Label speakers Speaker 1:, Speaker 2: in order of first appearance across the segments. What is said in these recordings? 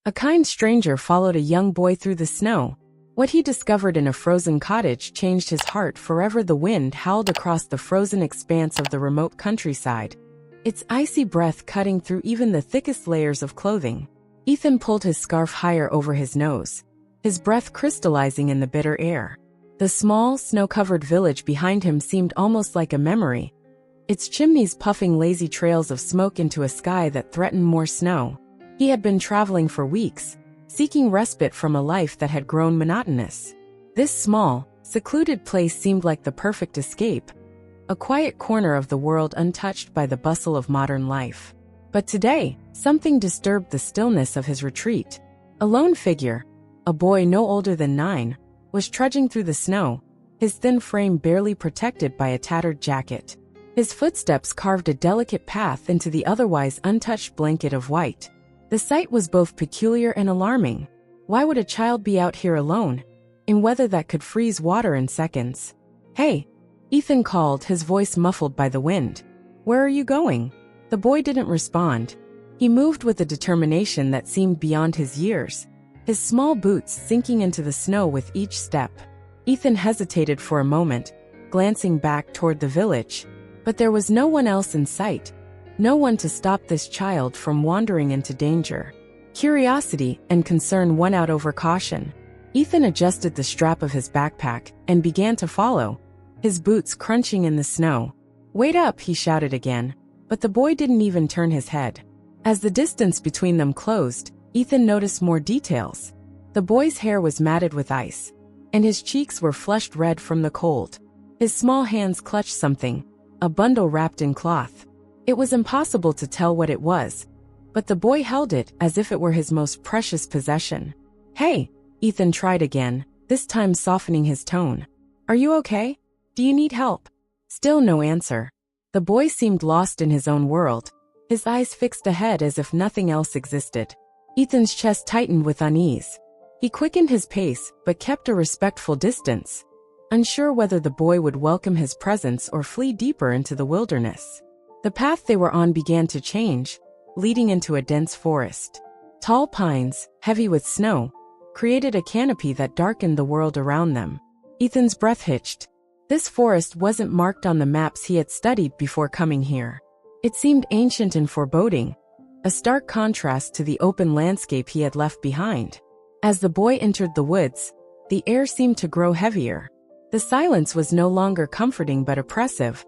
Speaker 1: A kind stranger followed a young boy through the snow. What he discovered in a frozen cottage changed his heart forever. The wind howled across the frozen expanse of the remote countryside, its icy breath cutting through even the thickest layers of clothing. Ethan pulled his scarf higher over his nose, his breath crystallizing in the bitter air. The small, snow-covered village behind him seemed almost like a memory, its chimneys puffing lazy trails of smoke into a sky that threatened more snow. He had been traveling for weeks, seeking respite from a life that had grown monotonous. This small, secluded place seemed like the perfect escape, a quiet corner of the world untouched by the bustle of modern life. But today, something disturbed the stillness of his retreat. A lone figure, a boy no older than 9, was trudging through the snow, his thin frame barely protected by a tattered jacket. His footsteps carved a delicate path into the otherwise untouched blanket of white. The sight was both peculiar and alarming. Why would a child be out here alone, in weather that could freeze water in seconds? "Hey," Ethan called, his voice muffled by the wind. "Where are you going?" The boy didn't respond. He moved with a determination that seemed beyond his years, his small boots sinking into the snow with each step. Ethan hesitated for a moment, glancing back toward the village. But there was no one else in sight, no one to stop this child from wandering into danger. Curiosity and concern won out over caution. Ethan adjusted the strap of his backpack and began to follow, his boots crunching in the snow. "Wait up," he shouted again, but the boy didn't even turn his head. As the distance between them closed, Ethan noticed more details. The boy's hair was matted with ice, and his cheeks were flushed red from the cold. His small hands clutched something, a bundle wrapped in cloth. It was impossible to tell what it was, but the boy held it as if it were his most precious possession. "Hey," Ethan tried again, this time softening his tone. "Are you okay? Do you need help?" Still no answer. The boy seemed lost in his own world, his eyes fixed ahead as if nothing else existed. Ethan's chest tightened with unease. He quickened his pace, but kept a respectful distance, unsure whether the boy would welcome his presence or flee deeper into the wilderness. The path they were on began to change, leading into a dense forest. Tall pines, heavy with snow, created a canopy that darkened the world around them. Ethan's breath hitched. This forest wasn't marked on the maps he had studied before coming here. It seemed ancient and foreboding, a stark contrast to the open landscape he had left behind. As the boy entered the woods, the air seemed to grow heavier. The silence was no longer comforting but oppressive,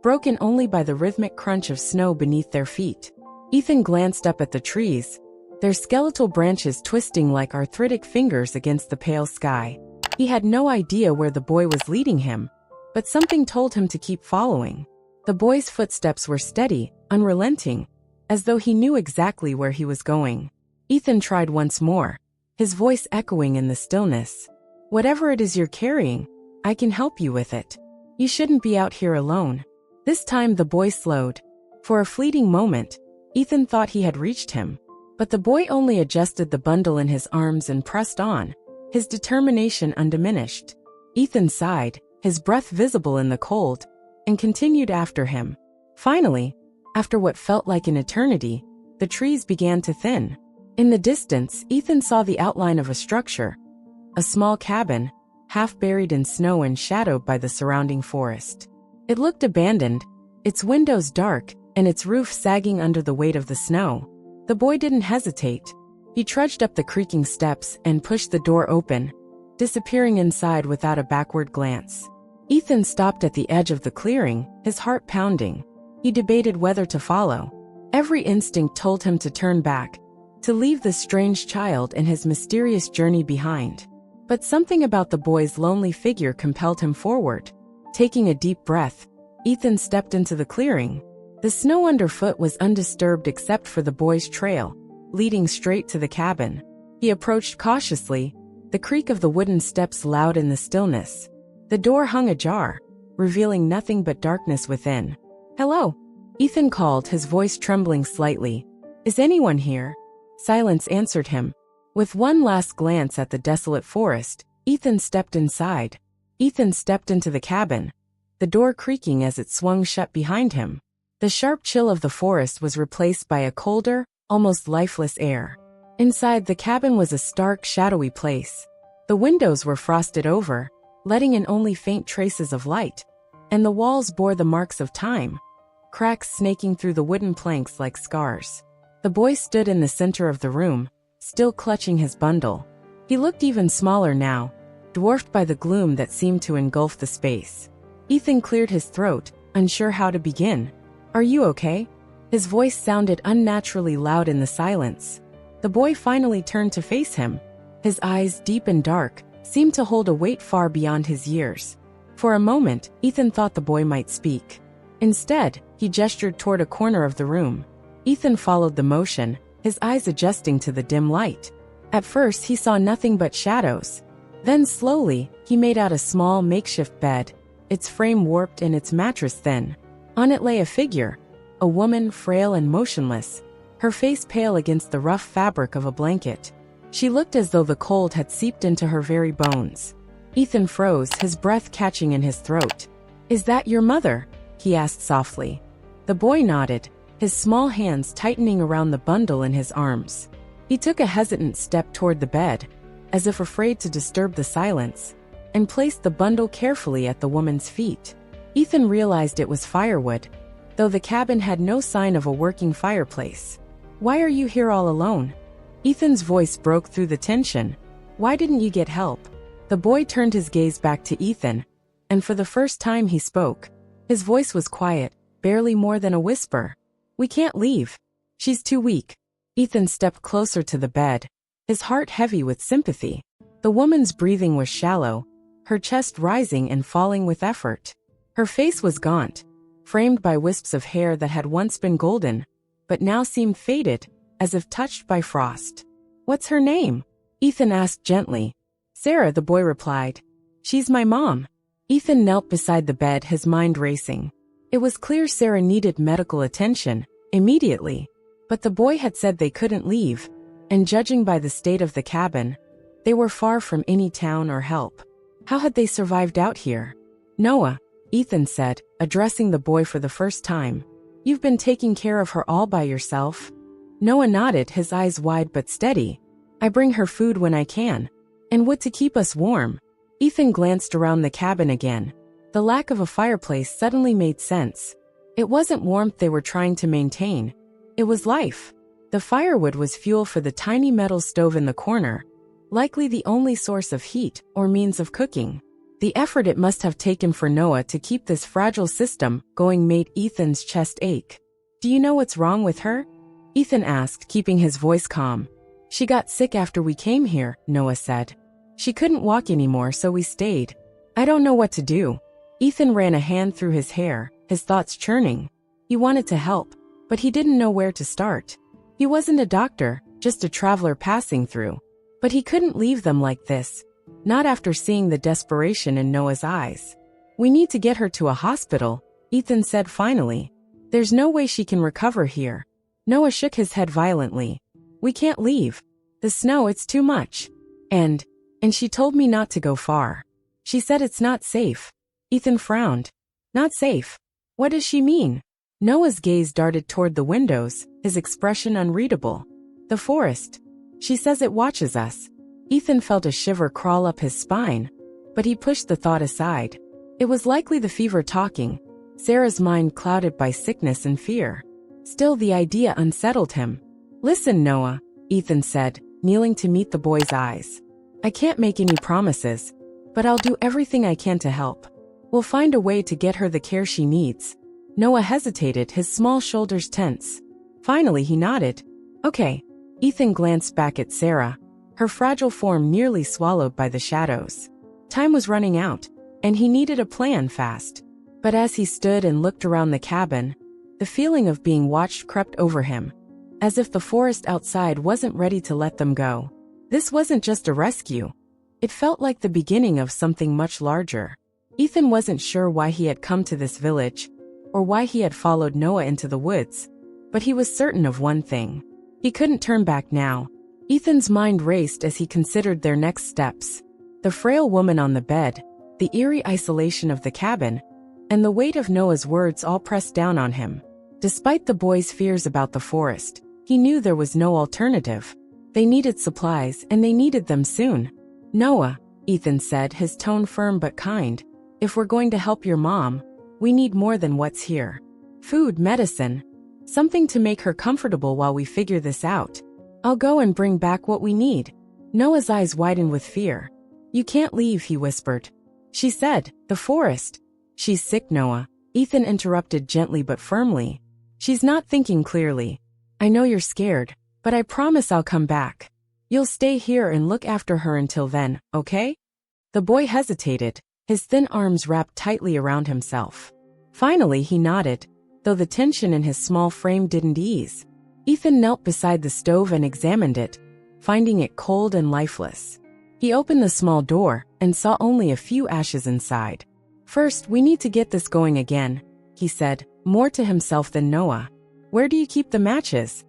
Speaker 1: broken only by the rhythmic crunch of snow beneath their feet. Ethan glanced up at the trees, their skeletal branches twisting like arthritic fingers against the pale sky. He had no idea where the boy was leading him, but something told him to keep following. The boy's footsteps were steady, unrelenting, as though he knew exactly where he was going. Ethan tried once more, his voice echoing in the stillness. "Whatever it is you're carrying, I can help you with it. You shouldn't be out here alone." This time the boy slowed. For a fleeting moment, Ethan thought he had reached him, but the boy only adjusted the bundle in his arms and pressed on, his determination undiminished. Ethan sighed, his breath visible in the cold, and continued after him. Finally, after what felt like an eternity, the trees began to thin. In the distance, Ethan saw the outline of a structure, a small cabin, half buried in snow and shadowed by the surrounding forest. It looked abandoned, its windows dark, and its roof sagging under the weight of the snow. The boy didn't hesitate. He trudged up the creaking steps and pushed the door open, disappearing inside without a backward glance. Ethan stopped at the edge of the clearing, his heart pounding. He debated whether to follow. Every instinct told him to turn back, to leave the strange child and his mysterious journey behind. But something about the boy's lonely figure compelled him forward. Taking a deep breath, Ethan stepped into the clearing. The snow underfoot was undisturbed except for the boy's trail, leading straight to the cabin. He approached cautiously, the creak of the wooden steps loud in the stillness. The door hung ajar, revealing nothing but darkness within. "Hello," Ethan called, his voice trembling slightly. "Is anyone here?" Silence answered him. With one last glance at the desolate forest, Ethan stepped inside. Ethan stepped into the cabin, the door creaking as it swung shut behind him. The sharp chill of the forest was replaced by a colder, almost lifeless air. Inside, the cabin was a stark, shadowy place. The windows were frosted over, letting in only faint traces of light, and the walls bore the marks of time, cracks snaking through the wooden planks like scars. The boy stood in the center of the room, still clutching his bundle. He looked even smaller now, dwarfed by the gloom that seemed to engulf the space. Ethan cleared his throat, unsure how to begin. "Are you okay?" His voice sounded unnaturally loud in the silence. The boy finally turned to face him. His eyes, deep and dark, seemed to hold a weight far beyond his years. For a moment, Ethan thought the boy might speak. Instead, he gestured toward a corner of the room. Ethan followed the motion, his eyes adjusting to the dim light. At first, he saw nothing but shadows. Then slowly, he made out a small makeshift bed, its frame warped and its mattress thin. On it lay a figure, a woman frail and motionless, her face pale against the rough fabric of a blanket. She looked as though the cold had seeped into her very bones. Ethan froze, his breath catching in his throat. "Is that your mother?" he asked softly. The boy nodded, his small hands tightening around the bundle in his arms. He took a hesitant step toward the bed, as if afraid to disturb the silence, and placed the bundle carefully at the woman's feet. Ethan realized it was firewood, though the cabin had no sign of a working fireplace. "Why are you here all alone?" Ethan's voice broke through the tension. "Why didn't you get help?" The boy turned his gaze back to Ethan, and for the first time he spoke. His voice was quiet, barely more than a whisper. "We can't leave. She's too weak." Ethan stepped closer to the bed, his heart heavy with sympathy. The woman's breathing was shallow, her chest rising and falling with effort. Her face was gaunt, framed by wisps of hair that had once been golden, but now seemed faded, as if touched by frost. "What's her name?" Ethan asked gently. "Sarah," the boy replied. "She's my mom." Ethan knelt beside the bed, his mind racing. It was clear Sarah needed medical attention, immediately. But the boy had said they couldn't leave, and judging by the state of the cabin, they were far from any town or help. How had they survived out here? "Noah," Ethan said, addressing the boy for the first time. "You've been taking care of her all by yourself?" Noah nodded, his eyes wide but steady. "I bring her food when I can, and wood to keep us warm." Ethan glanced around the cabin again. The lack of a fireplace suddenly made sense. It wasn't warmth they were trying to maintain. It was life. The firewood was fuel for the tiny metal stove in the corner, likely the only source of heat or means of cooking. The effort it must have taken for Noah to keep this fragile system going made Ethan's chest ache. "Do you know what's wrong with her?" Ethan asked, keeping his voice calm. "She got sick after we came here," Noah said. "She couldn't walk anymore, so we stayed. I don't know what to do." Ethan ran a hand through his hair, his thoughts churning. He wanted to help, but he didn't know where to start. He wasn't a doctor, just a traveler passing through. But he couldn't leave them like this, not after seeing the desperation in Noah's eyes. "We need to get her to a hospital," Ethan said finally. "There's no way she can recover here." Noah shook his head violently. "We can't leave. The snow, it's too much. And she told me not to go far. She said it's not safe." Ethan frowned. "Not safe? What does she mean?" Noah's gaze darted toward the windows, his expression unreadable. "The forest. She says it watches us." Ethan felt a shiver crawl up his spine, but he pushed the thought aside. It was likely the fever talking, Sarah's mind clouded by sickness and fear. Still, the idea unsettled him. "Listen, Noah," Ethan said, kneeling to meet the boy's eyes. "I can't make any promises, but I'll do everything I can to help. We'll find a way to get her the care she needs." Noah hesitated, his small shoulders tense. Finally, he nodded. "Okay." Ethan glanced back at Sarah, her fragile form nearly swallowed by the shadows. Time was running out, and he needed a plan fast. But as he stood and looked around the cabin, the feeling of being watched crept over him, as if the forest outside wasn't ready to let them go. This wasn't just a rescue. It felt like the beginning of something much larger. Ethan wasn't sure why he had come to this village, or why he had followed Noah into the woods, but he was certain of one thing. He couldn't turn back now. Ethan's mind raced as he considered their next steps. The frail woman on the bed, the eerie isolation of the cabin, and the weight of Noah's words all pressed down on him. Despite the boy's fears about the forest, he knew there was no alternative. They needed supplies, and they needed them soon. "Noah," Ethan said, his tone firm but kind, "if we're going to help your mom, we need more than what's here. Food, medicine, something to make her comfortable while we figure this out. I'll go and bring back what we need." Noah's eyes widened with fear. "You can't leave," he whispered. She said, "The forest." "She's sick, Noah," Ethan interrupted gently but firmly. "She's not thinking clearly. I know you're scared, but I promise I'll come back. You'll stay here and look after her until then, okay?" The boy hesitated, his thin arms wrapped tightly around himself. Finally he nodded, though the tension in his small frame didn't ease. Ethan knelt beside the stove and examined it, finding it cold and lifeless. He opened the small door and saw only a few ashes inside. "First, we need to get this going again," he said, more to himself than Noah. "Where do you keep the matches?"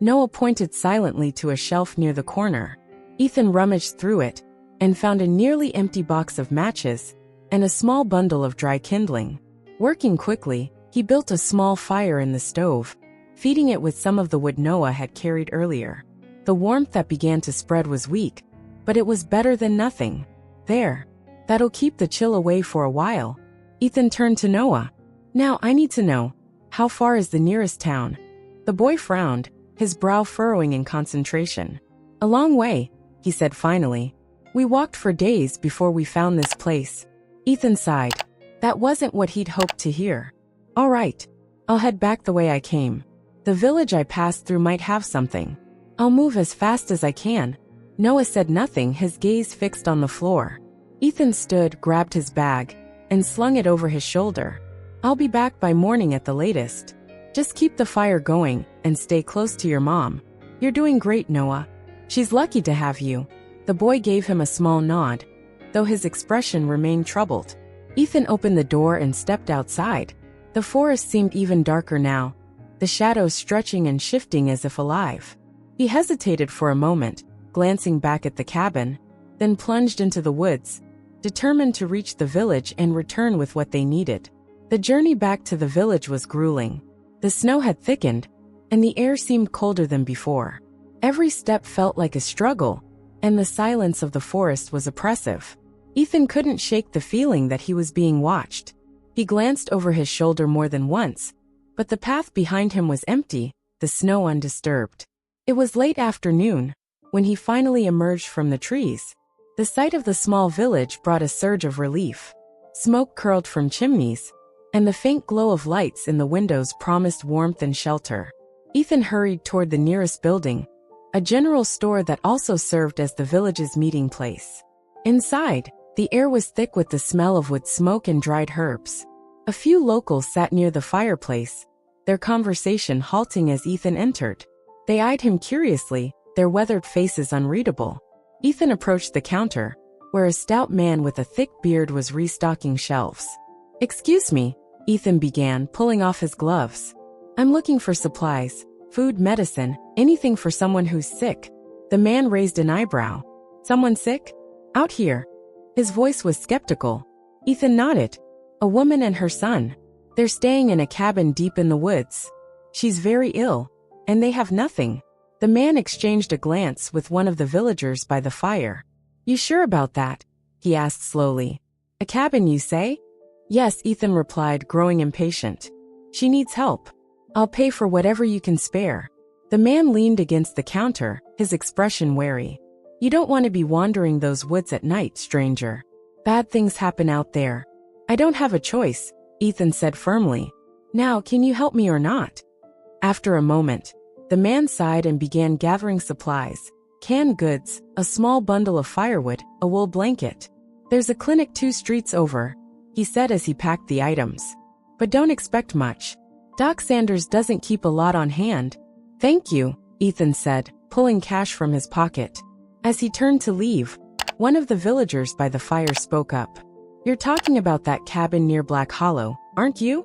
Speaker 1: Noah pointed silently to a shelf near the corner. Ethan rummaged through it and found a nearly empty box of matches and a small bundle of dry kindling. Working quickly, he built a small fire in the stove, feeding it with some of the wood Noah had carried earlier. The warmth that began to spread was weak, but it was better than nothing. "There. That'll keep the chill away for a while." Ethan turned to Noah. "Now I need to know, how far is the nearest town?" The boy frowned, his brow furrowing in concentration. "A long way," he said finally. "We walked for days before we found this place." Ethan sighed. That wasn't what he'd hoped to hear. "All right. I'll head back the way I came. The village I passed through might have something. I'll move as fast as I can." Noah said nothing, his gaze fixed on the floor. Ethan stood, grabbed his bag, and slung it over his shoulder. "I'll be back by morning at the latest. Just keep the fire going and stay close to your mom. You're doing great, Noah. She's lucky to have you." The boy gave him a small nod, though his expression remained troubled. Ethan opened the door and stepped outside. The forest seemed even darker now, the shadows stretching and shifting as if alive. He hesitated for a moment, glancing back at the cabin, then plunged into the woods, determined to reach the village and return with what they needed. The journey back to the village was grueling. The snow had thickened, and the air seemed colder than before. Every step felt like a struggle, and the silence of the forest was oppressive. Ethan couldn't shake the feeling that he was being watched. He glanced over his shoulder more than once, but the path behind him was empty, the snow undisturbed. It was late afternoon when he finally emerged from the trees. The sight of the small village brought a surge of relief. Smoke curled from chimneys, and the faint glow of lights in the windows promised warmth and shelter. Ethan hurried toward the nearest building, a general store that also served as the village's meeting place. Inside, the air was thick with the smell of wood smoke and dried herbs. A few locals sat near the fireplace, their conversation halting as Ethan entered. They eyed him curiously, their weathered faces unreadable. Ethan approached the counter, where a stout man with a thick beard was restocking shelves. "Excuse me," Ethan began, pulling off his gloves. "I'm looking for supplies, food, medicine, anything for someone who's sick." The man raised an eyebrow. "Someone sick? Out here?" His voice was skeptical. Ethan nodded. "A woman and her son. They're staying in a cabin deep in the woods. She's very ill, and they have nothing." The man exchanged a glance with one of the villagers by the fire. "You sure about that?" he asked slowly. "A cabin, you say?" "Yes," Ethan replied, growing impatient. "She needs help. I'll pay for whatever you can spare." The man leaned against the counter, his expression wary. "You don't want to be wandering those woods at night, stranger. Bad things happen out there." "I don't have a choice," Ethan said firmly. "Now, can you help me or not?" After a moment, the man sighed and began gathering supplies. Canned goods, a small bundle of firewood, a wool blanket. "There's a clinic 2 streets over," he said as he packed the items. "But don't expect much. Doc Sanders doesn't keep a lot on hand." "Thank you," Ethan said, pulling cash from his pocket. As he turned to leave, one of the villagers by the fire spoke up. "You're talking about that cabin near Black Hollow, aren't you?"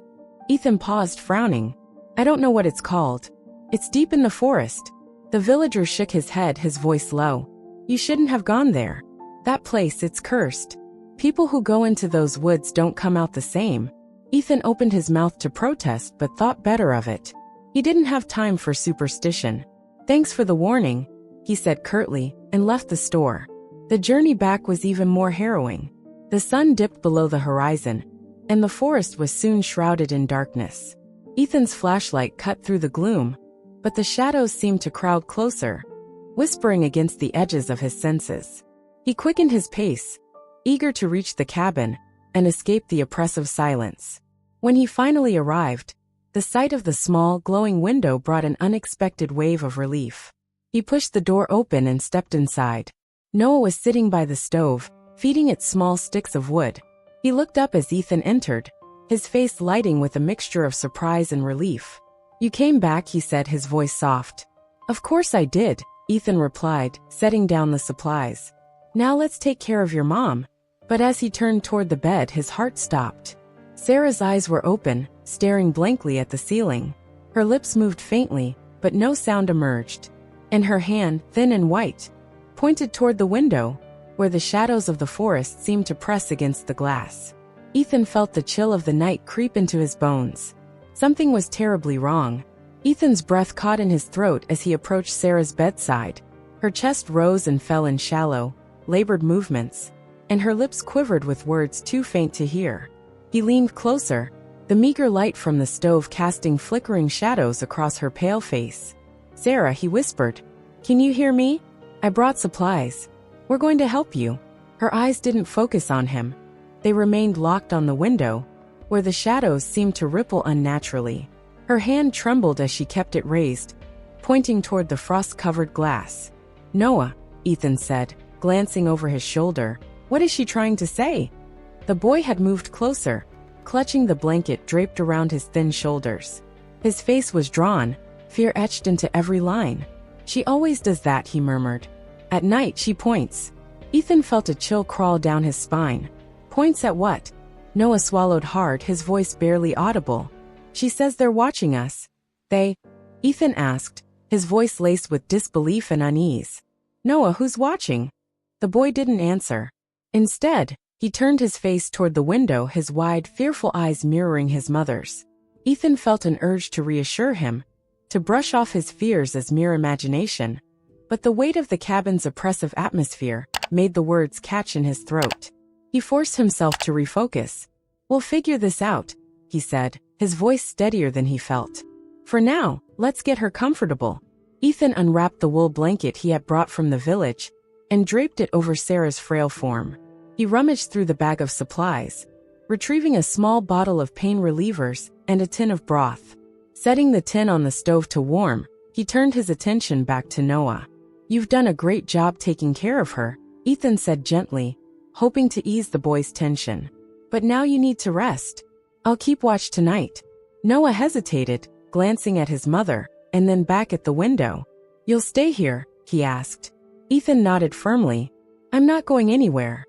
Speaker 1: Ethan paused, frowning. "I don't know what it's called. It's deep in the forest." The villager shook his head, his voice low. "You shouldn't have gone there. That place, it's cursed. People who go into those woods don't come out the same." Ethan opened his mouth to protest but thought better of it. He didn't have time for superstition. "Thanks for the warning," he said curtly, and left the store. The journey back was even more harrowing. The sun dipped below the horizon, and the forest was soon shrouded in darkness. Ethan's flashlight cut through the gloom, but the shadows seemed to crowd closer, whispering against the edges of his senses. He quickened his pace, eager to reach the cabin and escape the oppressive silence. When he finally arrived, the sight of the small, glowing window brought an unexpected wave of relief. He pushed the door open and stepped inside. Noah was sitting by the stove, feeding it small sticks of wood. He looked up as Ethan entered, his face lighting with a mixture of surprise and relief. "You came back," he said, his voice soft. "Of course I did," Ethan replied, setting down the supplies. "Now let's take care of your mom." But as he turned toward the bed, his heart stopped. Sarah's eyes were open, staring blankly at the ceiling. Her lips moved faintly, but no sound emerged. And her hand, thin and white, pointed toward the window, where the shadows of the forest seemed to press against the glass. Ethan felt the chill of the night creep into his bones. Something was terribly wrong. Ethan's breath caught in his throat as he approached Sarah's bedside. Her chest rose and fell in shallow, labored movements, and her lips quivered with words too faint to hear. He leaned closer, the meager light from the stove casting flickering shadows across her pale face. "Sarah," he whispered, "can you hear me? I brought supplies. We're going to help you." Her eyes didn't focus on him. They remained locked on the window, where the shadows seemed to ripple unnaturally. Her hand trembled as she kept it raised, pointing toward the frost-covered glass. "Noah," Ethan said, glancing over his shoulder. "What is she trying to say?" The boy had moved closer, clutching the blanket draped around his thin shoulders. His face was drawn, fear etched into every line. "She always does that," he murmured. "At night she points." Ethan felt a chill crawl down his spine. "Points at what?" Noah swallowed hard, his voice barely audible. "She says they're watching us." "They?" Ethan asked, his voice laced with disbelief and unease. "Noah, who's watching?" The boy didn't answer. Instead, he turned his face toward the window, his wide, fearful eyes mirroring his mother's. Ethan felt an urge to reassure him, to brush off his fears as mere imagination. But the weight of the cabin's oppressive atmosphere made the words catch in his throat. He forced himself to refocus. "We'll figure this out," he said, his voice steadier than he felt. "For now, let's get her comfortable." Ethan unwrapped the wool blanket he had brought from the village and draped it over Sarah's frail form. He rummaged through the bag of supplies, retrieving a small bottle of pain relievers and a tin of broth. Setting the tin on the stove to warm, he turned his attention back to Noah. "You've done a great job taking care of her," Ethan said gently, hoping to ease the boy's tension. "But now you need to rest. I'll keep watch tonight." Noah hesitated, glancing at his mother, and then back at the window. "You'll stay here?" he asked. Ethan nodded firmly. "I'm not going anywhere."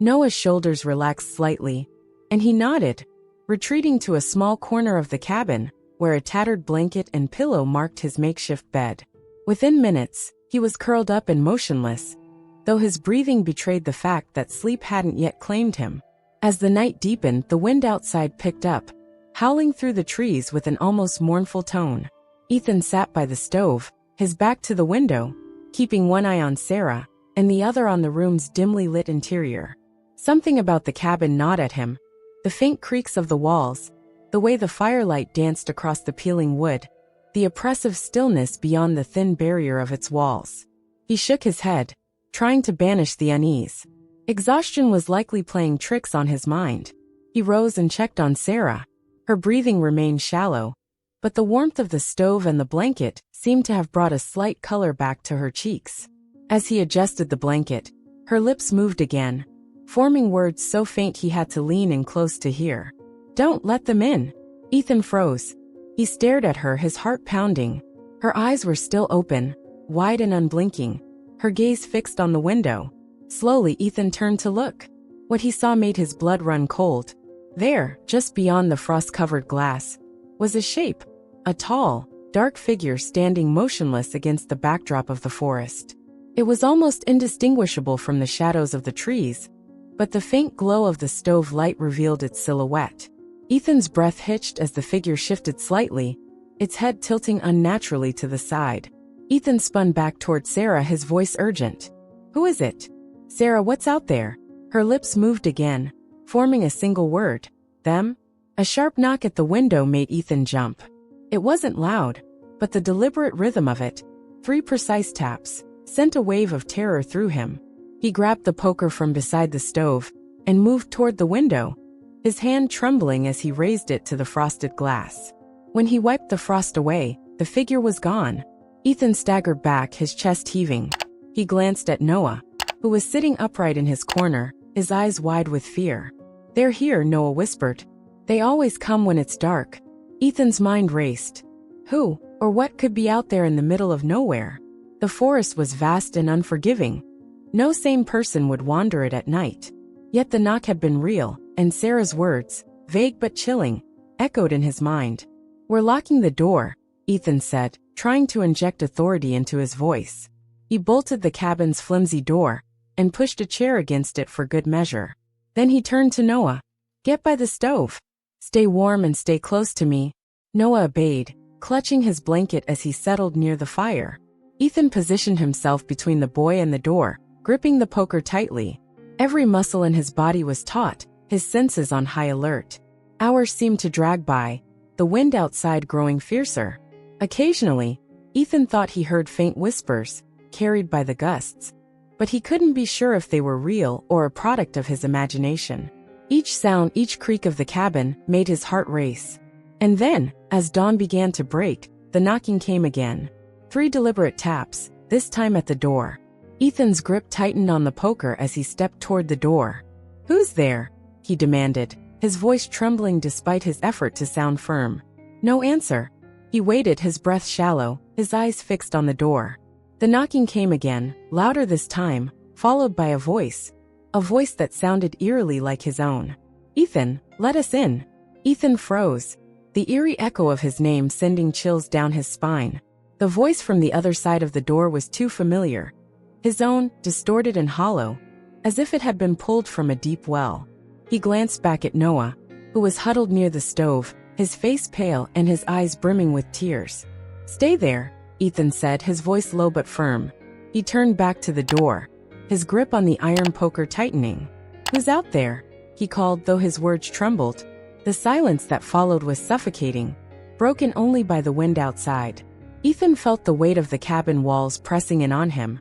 Speaker 1: Noah's shoulders relaxed slightly, and he nodded, retreating to a small corner of the cabin, where a tattered blanket and pillow marked his makeshift bed. Within minutes, he was curled up and motionless, though his breathing betrayed the fact that sleep hadn't yet claimed him. As the night deepened, the wind outside picked up, howling through the trees with an almost mournful tone. Ethan sat by the stove, his back to the window, keeping one eye on Sarah, and the other on the room's dimly lit interior. Something about the cabin gnawed at him. The faint creaks of the walls, the way the firelight danced across the peeling wood, the oppressive stillness beyond the thin barrier of its walls. He shook his head, trying to banish the unease. Exhaustion was likely playing tricks on his mind. He rose and checked on Sarah. Her breathing remained shallow, but the warmth of the stove and the blanket seemed to have brought a slight color back to her cheeks. As he adjusted the blanket, her lips moved again, forming words so faint he had to lean in close to hear. "Don't let them in." Ethan froze. He stared at her, his heart pounding. Her eyes were still open, wide and unblinking, her gaze fixed on the window. Slowly, Ethan turned to look. What he saw made his blood run cold. There, just beyond the frost-covered glass, was a shape, a tall, dark figure standing motionless against the backdrop of the forest. It was almost indistinguishable from the shadows of the trees, but the faint glow of the stove light revealed its silhouette. Ethan's breath hitched as the figure shifted slightly, its head tilting unnaturally to the side. Ethan spun back toward Sarah, his voice urgent. Who is it? Sarah, what's out there? Her lips moved again, forming a single word. Them? A sharp knock at the window made Ethan jump. It wasn't loud, but the deliberate rhythm of it, 3 precise taps, sent a wave of terror through him. He grabbed the poker from beside the stove and moved toward the window, his hand trembling as he raised it to the frosted glass. When he wiped the frost away, the figure was gone. Ethan staggered back, his chest heaving. He glanced at Noah, who was sitting upright in his corner, his eyes wide with fear. They're here, Noah whispered. They always come when it's dark. Ethan's mind raced. Who, or what could be out there in the middle of nowhere? The forest was vast and unforgiving. No sane person would wander it at night. Yet the knock had been real, and Sarah's words, vague but chilling, echoed in his mind. We're locking the door, Ethan said, trying to inject authority into his voice. He bolted the cabin's flimsy door and pushed a chair against it for good measure. Then he turned to Noah. Get by the stove. Stay warm and stay close to me. Noah obeyed, clutching his blanket as he settled near the fire. Ethan positioned himself between the boy and the door, gripping the poker tightly. Every muscle in his body was taut, his senses on high alert. Hours seemed to drag by, the wind outside growing fiercer. Occasionally, Ethan thought he heard faint whispers, carried by the gusts. But he couldn't be sure if they were real or a product of his imagination. Each sound, each creak of the cabin made his heart race. And then, as dawn began to break, the knocking came again. 3 deliberate taps, this time at the door. Ethan's grip tightened on the poker as he stepped toward the door. Who's there? He demanded, his voice trembling despite his effort to sound firm. No answer. He waited, his breath shallow, his eyes fixed on the door. The knocking came again, louder this time, followed by a voice that sounded eerily like his own. Ethan, let us in. Ethan froze, the eerie echo of his name sending chills down his spine. The voice from the other side of the door was too familiar. His own, distorted and hollow, as if it had been pulled from a deep well. He glanced back at Noah, who was huddled near the stove, his face pale and his eyes brimming with tears. Stay there, Ethan said, his voice low but firm. He turned back to the door, his grip on the iron poker tightening. Who's out there? He called, though his words trembled. The silence that followed was suffocating, broken only by the wind outside. Ethan felt the weight of the cabin walls pressing in on him,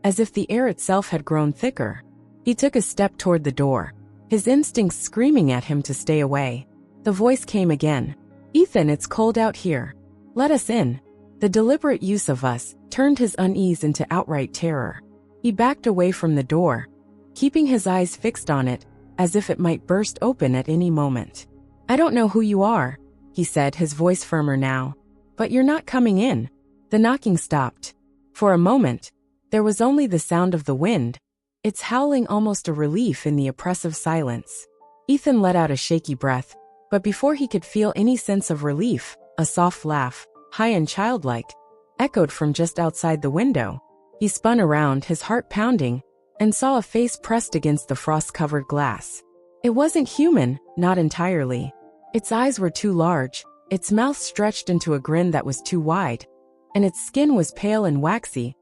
Speaker 1: as if the air itself had grown thicker. He took a step toward the door, his instincts screaming at him to stay away. The voice came again. Ethan, it's cold out here. Let us in. The deliberate use of us turned his unease into outright terror. He backed away from the door, keeping his eyes fixed on it, as if it might burst open at any moment. I don't know who you are, he said, his voice firmer now. But you're not coming in. The knocking stopped. For a moment, there was only the sound of the wind, its howling almost a relief in the oppressive silence. Ethan let out a shaky breath, but before he could feel any sense of relief, a soft laugh, high and childlike, echoed from just outside the window. He spun around, his heart pounding, and saw a face pressed against the frost-covered glass. It wasn't human, not entirely. Its eyes were too large, its mouth stretched into a grin that was too wide, and its skin was pale and waxy,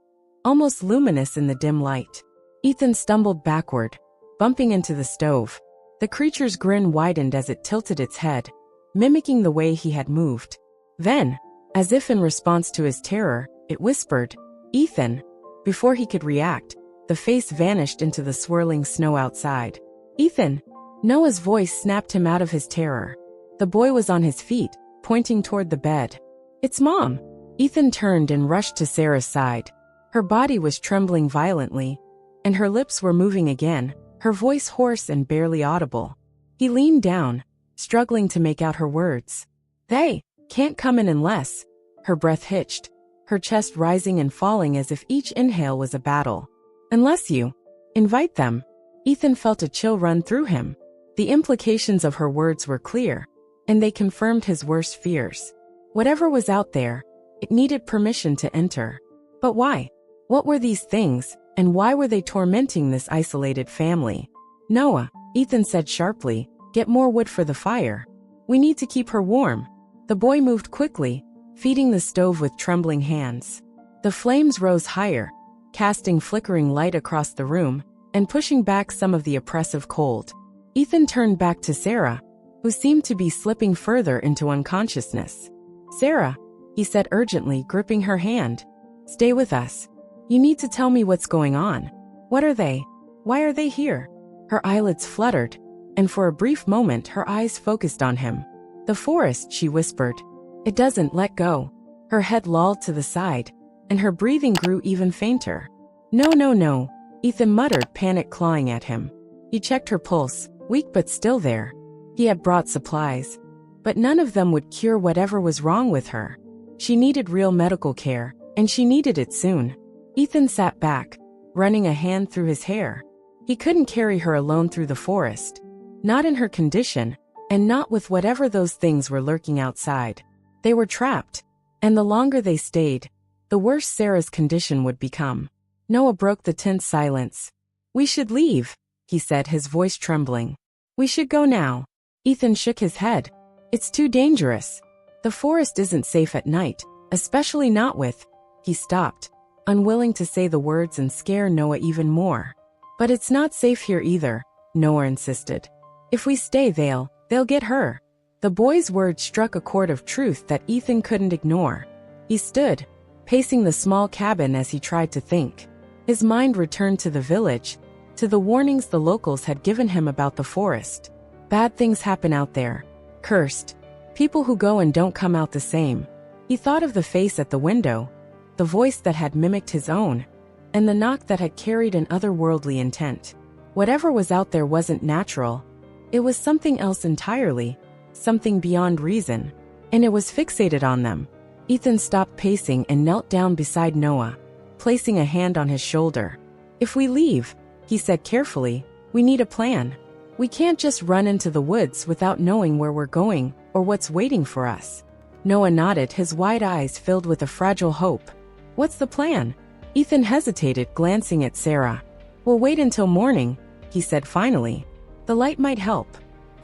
Speaker 1: almost luminous in the dim light. Ethan stumbled backward, bumping into the stove. The creature's grin widened as it tilted its head, mimicking the way he had moved. Then, as if in response to his terror, it whispered, Ethan. Before he could react, the face vanished into the swirling snow outside. Ethan! Noah's voice snapped him out of his terror. The boy was on his feet, pointing toward the bed. It's Mom! Ethan turned and rushed to Sarah's side. Her body was trembling violently, and her lips were moving again, her voice hoarse and barely audible. He leaned down, struggling to make out her words. They can't come in unless. Her breath hitched, her chest rising and falling as if each inhale was a battle. Unless you invite them. Ethan felt a chill run through him. The implications of her words were clear, and they confirmed his worst fears. Whatever was out there, it needed permission to enter. But why? What were these things, and why were they tormenting this isolated family? Noah, Ethan said sharply, get more wood for the fire. We need to keep her warm. The boy moved quickly, feeding the stove with trembling hands. The flames rose higher, casting flickering light across the room and pushing back some of the oppressive cold. Ethan turned back to Sarah, who seemed to be slipping further into unconsciousness. "Sarah," he said urgently, gripping her hand. "Stay with us. You need to tell me what's going on. What are they? Why are they here?" Her eyelids fluttered, and for a brief moment her eyes focused on him. "The forest," she whispered. "It doesn't let go." Her head lolled to the side, and her breathing grew even fainter. "No, no, no," Ethan muttered, panic clawing at him. He checked her pulse, weak but still there. He had brought supplies, but none of them would cure whatever was wrong with her. She needed real medical care, and she needed it soon. Ethan sat back, running a hand through his hair. He couldn't carry her alone through the forest. Not in her condition, and not with whatever those things were lurking outside. They were trapped, and the longer they stayed, the worse Sarah's condition would become. Noah broke the tense silence. "We should leave," he said, his voice trembling. "We should go now." Ethan shook his head. "It's too dangerous. The forest isn't safe at night, especially not with—" He stopped, unwilling to say the words and scare Noah even more. "But it's not safe here either," Noah insisted. "If we stay, they'll get her." The boy's words struck a chord of truth that Ethan couldn't ignore. He stood, pacing the small cabin as he tried to think. His mind returned to the village, to the warnings the locals had given him about the forest. Bad things happen out there. Cursed. People who go and don't come out the same. He thought of the face at the window, the voice that had mimicked his own, and the knock that had carried an otherworldly intent. Whatever was out there wasn't natural. It was something else entirely, something beyond reason, and it was fixated on them. Ethan stopped pacing and knelt down beside Noah, placing a hand on his shoulder. "If we leave," he said carefully, "we need a plan. We can't just run into the woods without knowing where we're going or what's waiting for us." Noah nodded, his wide eyes filled with a fragile hope. "What's the plan?" Ethan hesitated, glancing at Sarah. "We'll wait until morning," he said finally. "The light might help.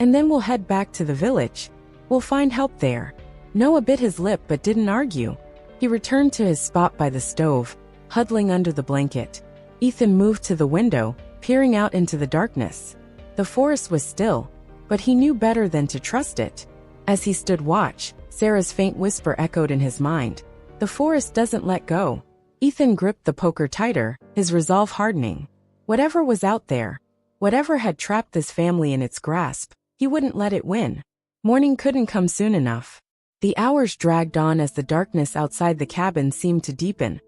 Speaker 1: And then we'll head back to the village. We'll find help there." Noah bit his lip but didn't argue. He returned to his spot by the stove, huddling under the blanket. Ethan moved to the window, peering out into the darkness. The forest was still, but he knew better than to trust it. As he stood watch, Sarah's faint whisper echoed in his mind. "The forest doesn't let go." Ethan gripped the poker tighter, his resolve hardening. Whatever was out there, whatever had trapped this family in its grasp, he wouldn't let it win. Morning couldn't come soon enough. The hours dragged on as the darkness outside the cabin seemed to deepen,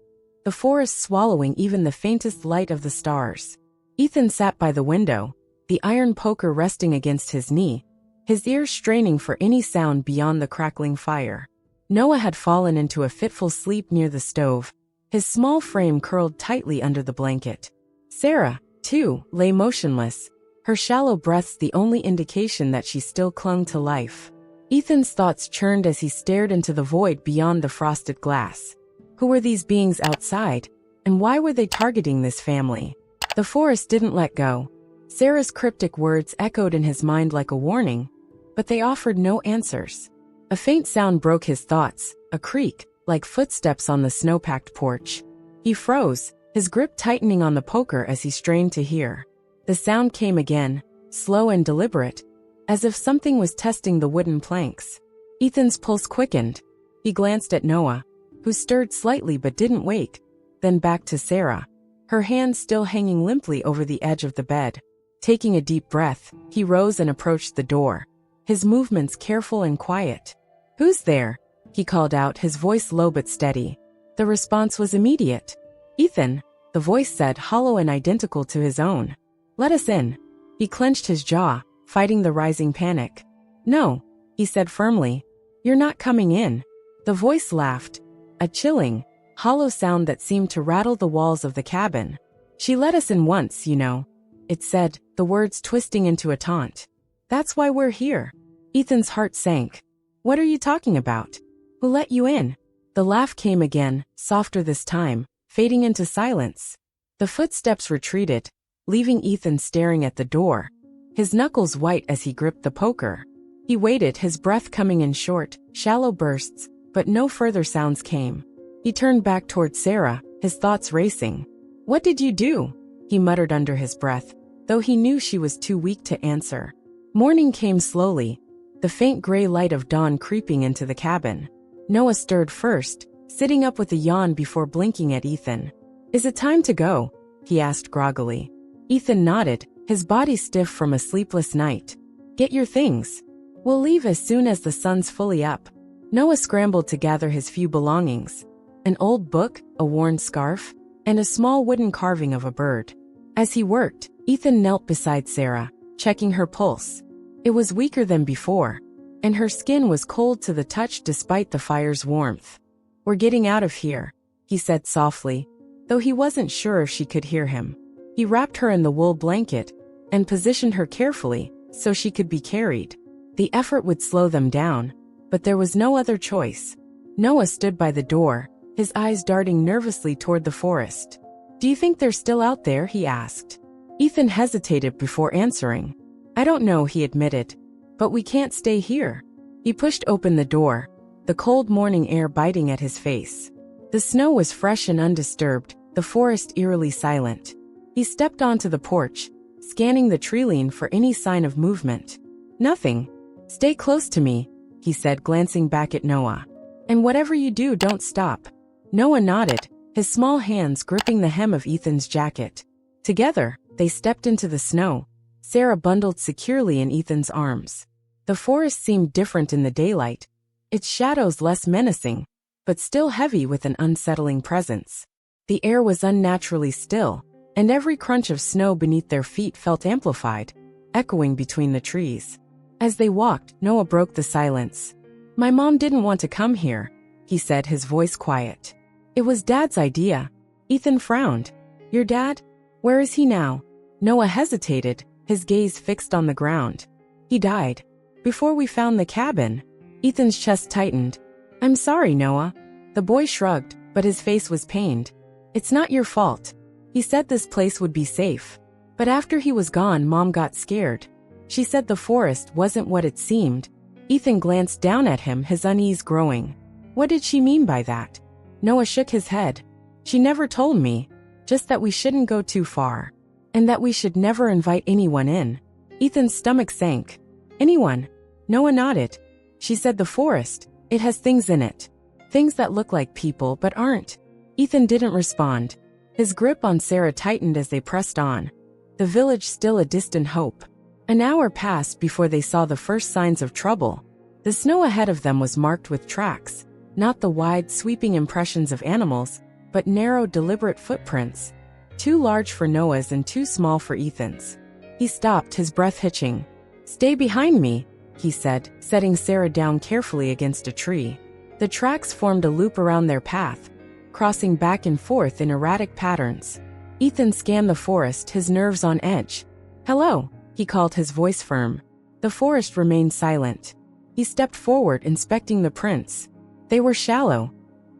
Speaker 1: the forest swallowing even the faintest light of the stars. Ethan sat by the window, the iron poker resting against his knee, his ears straining for any sound beyond the crackling fire. Noah had fallen into a fitful sleep near the stove, his small frame curled tightly under the blanket. Sarah, too, lay motionless, her shallow breaths the only indication that she still clung to life. Ethan's thoughts churned as he stared into the void beyond the frosted glass. Who were these beings outside, and why were they targeting this family? The forest didn't let go. Sarah's cryptic words echoed in his mind like a warning, but they offered no answers. A faint sound broke his thoughts, a creak, like footsteps on the snow-packed porch. He froze, his grip tightening on the poker as he strained to hear. The sound came again, slow and deliberate, as if something was testing the wooden planks. Ethan's pulse quickened. He glanced at Noah, who stirred slightly but didn't wake, then back to Sarah, her hand still hanging limply over the edge of the bed. Taking a deep breath, he rose and approached the door, his movements careful and quiet. "Who's there?" he called out, his voice low but steady. The response was immediate. "Ethan," the voice said, hollow and identical to his own. "Let us in." He clenched his jaw, fighting the rising panic. "No," he said firmly. "You're not coming in." The voice laughed, a chilling, hollow sound that seemed to rattle the walls of the cabin. "She let us in once, you know," it said, the words twisting into a taunt. "That's why we're here." Ethan's heart sank. "What are you talking about? Who let you in?" The laugh came again, softer this time, fading into silence. The footsteps retreated, leaving Ethan staring at the door, his knuckles white as he gripped the poker. He waited, his breath coming in short, shallow bursts, but no further sounds came. He turned back toward Sarah, his thoughts racing. "What did you do?" he muttered under his breath, though he knew she was too weak to answer. Morning came slowly, the faint gray light of dawn creeping into the cabin. Noah stirred first, sitting up with a yawn before blinking at Ethan. "Is it time to go?" he asked groggily. Ethan nodded, his body stiff from a sleepless night. "Get your things. We'll leave as soon as the sun's fully up." Noah scrambled to gather his few belongings. An old book, a worn scarf, and a small wooden carving of a bird. As he worked, Ethan knelt beside Sarah, checking her pulse. It was weaker than before, and her skin was cold to the touch despite the fire's warmth. "We're getting out of here," he said softly, though he wasn't sure if she could hear him. He wrapped her in the wool blanket and positioned her carefully so she could be carried. The effort would slow them down, but there was no other choice. Noah stood by the door, his eyes darting nervously toward the forest. "Do you think they're still out there?" he asked. Ethan hesitated before answering. "I don't know," he admitted, "but we can't stay here." He pushed open the door, the cold morning air biting at his face. The snow was fresh and undisturbed, the forest eerily silent. He stepped onto the porch, scanning the treeline for any sign of movement. "Nothing. Stay close to me," he said, glancing back at Noah. "And whatever you do, don't stop." Noah nodded, his small hands gripping the hem of Ethan's jacket. Together, they stepped into the snow, Sarah bundled securely in Ethan's arms. The forest seemed different in the daylight, its shadows less menacing, but still heavy with an unsettling presence. The air was unnaturally still, and every crunch of snow beneath their feet felt amplified, echoing between the trees. As they walked, Noah broke the silence. "My mom didn't want to come here," he said, his voice quiet. "It was Dad's idea." Ethan frowned. "Your dad? Where is he now?" Noah hesitated, his gaze fixed on the ground. "He died. Before we found the cabin." Ethan's chest tightened. "I'm sorry, Noah." The boy shrugged, but his face was pained. "It's not your fault. He said this place would be safe. But after he was gone, Mom got scared. She said the forest wasn't what it seemed." Ethan glanced down at him, his unease growing. "What did she mean by that?" Noah shook his head. "She never told me, just that we shouldn't go too far, and that we should never invite anyone in." Ethan's stomach sank. "Anyone?" Noah nodded. "She said the forest, it has things in it. Things that look like people but aren't." Ethan didn't respond. His grip on Sarah tightened as they pressed on. The village still a distant hope. An hour passed before they saw the first signs of trouble. The snow ahead of them was marked with tracks, not the wide, sweeping impressions of animals, but narrow, deliberate footprints. Too large for Noah's and too small for Ethan's. He stopped, his breath hitching. "Stay behind me," he said, setting Sarah down carefully against a tree. The tracks formed a loop around their path, crossing back and forth in erratic patterns. Ethan scanned the forest, his nerves on edge. "Hello," he called, his voice firm. The forest remained silent. He stepped forward, inspecting the prints. They were shallow,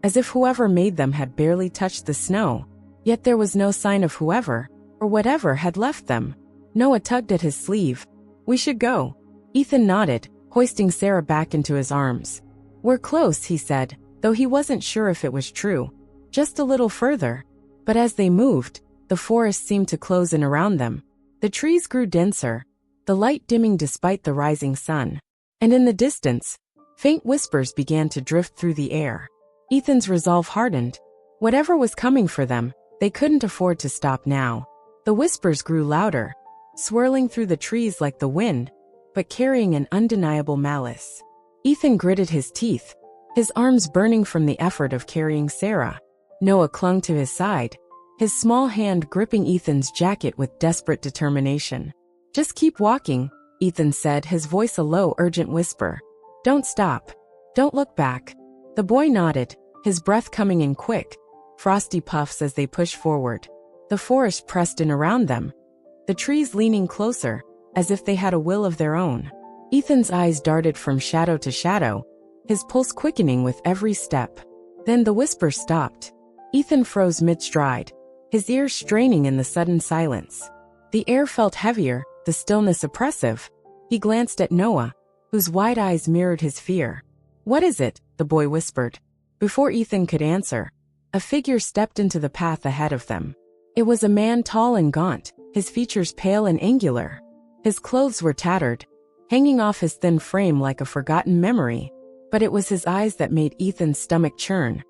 Speaker 1: as if whoever made them had barely touched the snow, yet there was no sign of whoever, or whatever, had left them. Noah tugged at his sleeve. "We should go." Ethan nodded, hoisting Sarah back into his arms. "We're close," he said, though he wasn't sure if it was true. "Just a little further." But as they moved, the forest seemed to close in around them. The trees grew denser, the light dimming despite the rising sun. And in the distance, faint whispers began to drift through the air. Ethan's resolve hardened. Whatever was coming for them, they couldn't afford to stop now. The whispers grew louder, swirling through the trees like the wind, but carrying an undeniable malice. Ethan gritted his teeth, his arms burning from the effort of carrying Sarah. Noah clung to his side, his small hand gripping Ethan's jacket with desperate determination. "Just keep walking," Ethan said, his voice a low, urgent whisper. "Don't stop. Don't look back." The boy nodded, his breath coming in quick, frosty puffs as they pushed forward. The forest pressed in around them, the trees leaning closer, as if they had a will of their own. Ethan's eyes darted from shadow to shadow, his pulse quickening with every step. Then the whisper stopped. Ethan froze mid-stride, his ears straining in the sudden silence. The air felt heavier, the stillness oppressive. He glanced at Noah, whose wide eyes mirrored his fear. "What is it?" the boy whispered. Before Ethan could answer, a figure stepped into the path ahead of them. It was a man tall and gaunt, his features pale and angular. His clothes were tattered, hanging off his thin frame like a forgotten memory, but it was his eyes that made Ethan's stomach churn.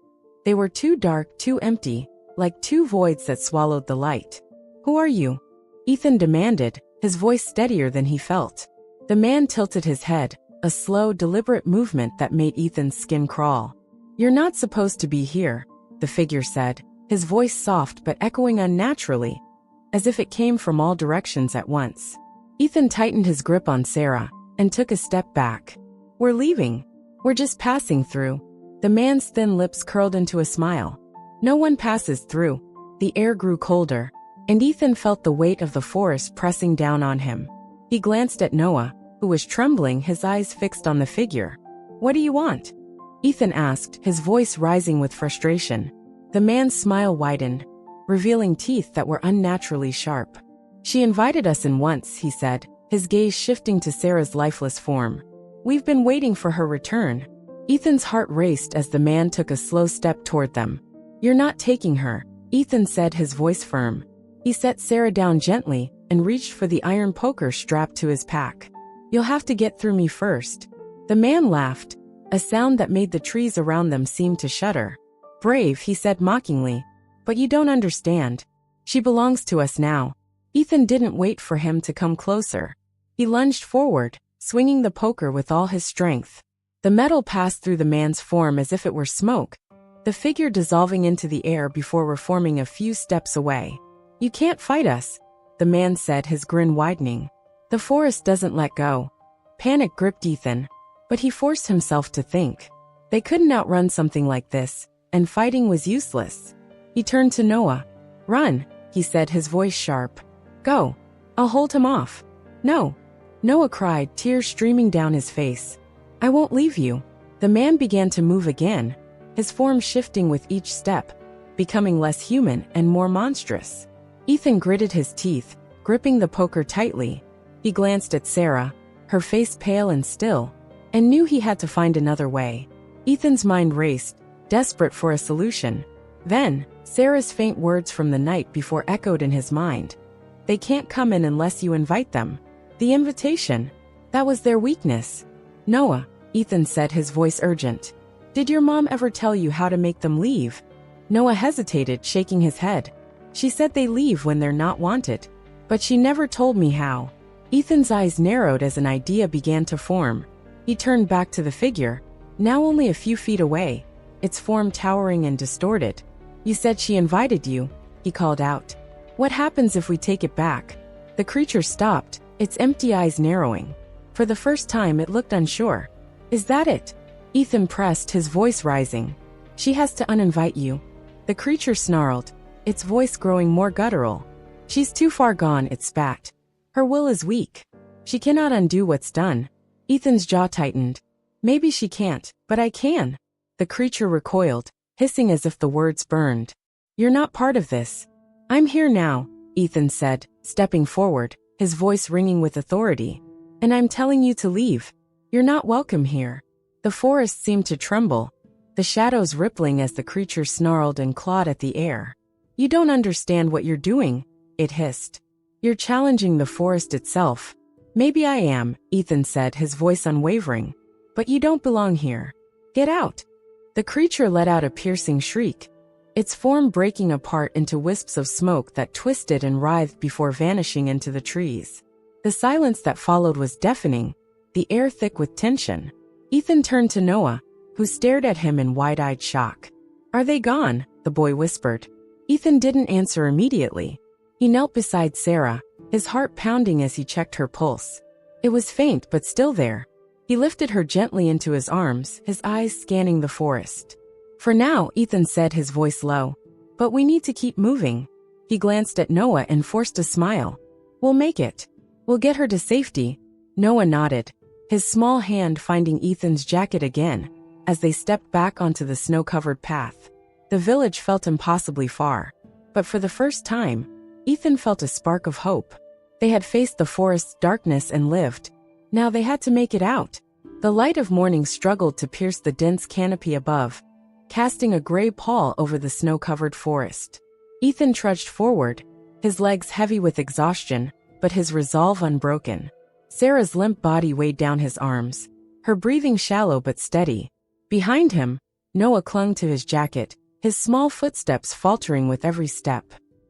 Speaker 1: They were too dark, too empty, like two voids that swallowed the light. "Who are you?" Ethan demanded, his voice steadier than he felt. The man tilted his head, a slow, deliberate movement that made Ethan's skin crawl. "You're not supposed to be here," the figure said, his voice soft but echoing unnaturally, as if it came from all directions at once. Ethan tightened his grip on Sarah and took a step back. "We're leaving. We're just passing through." The man's thin lips curled into a smile. "No one passes through." The air grew colder, and Ethan felt the weight of the forest pressing down on him. He glanced at Noah, who was trembling, his eyes fixed on the figure. "What do you want?" Ethan asked, his voice rising with frustration. The man's smile widened, revealing teeth that were unnaturally sharp. "She invited us in once," he said, his gaze shifting to Sarah's lifeless form. "We've been waiting for her return." Ethan's heart raced as the man took a slow step toward them. "You're not taking her," Ethan said, his voice firm. He set Sarah down gently and reached for the iron poker strapped to his pack. "You'll have to get through me first." The man laughed, a sound that made the trees around them seem to shudder. "Brave," he said mockingly, "but you don't understand. She belongs to us now." Ethan didn't wait for him to come closer. He lunged forward, swinging the poker with all his strength. The metal passed through the man's form as if it were smoke, the figure dissolving into the air before reforming a few steps away. "You can't fight us," the man said, his grin widening. "The forest doesn't let go." Panic gripped Ethan, but he forced himself to think. They couldn't outrun something like this, and fighting was useless. He turned to Noah. "Run," he said, his voice sharp. "Go. I'll hold him off." "No," Noah cried, tears streaming down his face. "I won't leave you." The man began to move again, his form shifting with each step, becoming less human and more monstrous. Ethan gritted his teeth, gripping the poker tightly. He glanced at Sarah, her face pale and still, and knew he had to find another way. Ethan's mind raced, desperate for a solution. Then, Sarah's faint words from the night before echoed in his mind. "They can't come in unless you invite them." The invitation. That was their weakness. "Noah," Ethan said, his voice urgent. "Did your mom ever tell you how to make them leave?" Noah hesitated, shaking his head. "She said they leave when they're not wanted, but she never told me how." Ethan's eyes narrowed as an idea began to form. He turned back to the figure, now only a few feet away, its form towering and distorted. "You said she invited you," he called out. "What happens if we take it back?" The creature stopped, its empty eyes narrowing. For the first time it looked unsure. "Is that it?" Ethan pressed, his voice rising. "She has to uninvite you." The creature snarled, its voice growing more guttural. "She's too far gone," it spat. "Her will is weak. She cannot undo what's done." Ethan's jaw tightened. "Maybe she can't, but I can." The creature recoiled, hissing as if the words burned. "You're not part of this." "I'm here now," Ethan said, stepping forward, his voice ringing with authority. "And I'm telling you to leave. You're not welcome here." The forest seemed to tremble, the shadows rippling as the creature snarled and clawed at the air. "You don't understand what you're doing," it hissed. "You're challenging the forest itself." "Maybe I am," Ethan said, his voice unwavering. "But you don't belong here. Get out." The creature let out a piercing shriek, its form breaking apart into wisps of smoke that twisted and writhed before vanishing into the trees. The silence that followed was deafening, the air thick with tension. Ethan turned to Noah, who stared at him in wide-eyed shock. "Are they gone?" the boy whispered. Ethan didn't answer immediately. He knelt beside Sarah, his heart pounding as he checked her pulse. It was faint but still there. He lifted her gently into his arms, his eyes scanning the forest. "For now," Ethan said, his voice low. "But we need to keep moving." He glanced at Noah and forced a smile. "We'll make it. We'll get her to safety." Noah nodded, his small hand finding Ethan's jacket again, as they stepped back onto the snow-covered path. The village felt impossibly far, but for the first time, Ethan felt a spark of hope. They had faced the forest's darkness and lived. Now they had to make it out. The light of morning struggled to pierce the dense canopy above, casting a gray pall over the snow-covered forest. Ethan trudged forward, his legs heavy with exhaustion, but his resolve unbroken. Sarah's limp body weighed down his arms, her breathing shallow but steady. Behind him, Noah clung to his jacket, his small footsteps faltering with every step.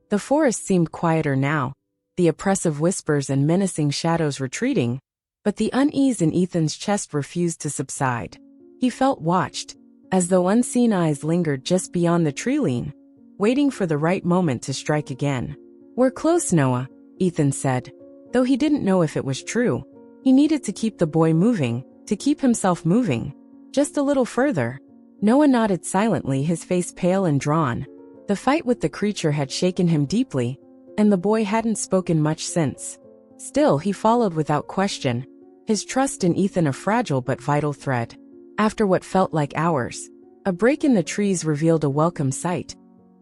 Speaker 1: The forest seemed quieter now, the oppressive whispers and menacing shadows retreating, but the unease in Ethan's chest refused to subside. He felt watched, as though unseen eyes lingered just beyond the tree-line, waiting for the right moment to strike again. "We're close, Noah," Ethan said, though he didn't know if it was true. He needed to keep the boy moving, to keep himself moving. Just a little further. Noah nodded silently, his face pale and drawn. The fight with the creature had shaken him deeply, and the boy hadn't spoken much since. Still, he followed without question, his trust in Ethan a fragile but vital thread. After what felt like hours, a break in the trees revealed a welcome sight.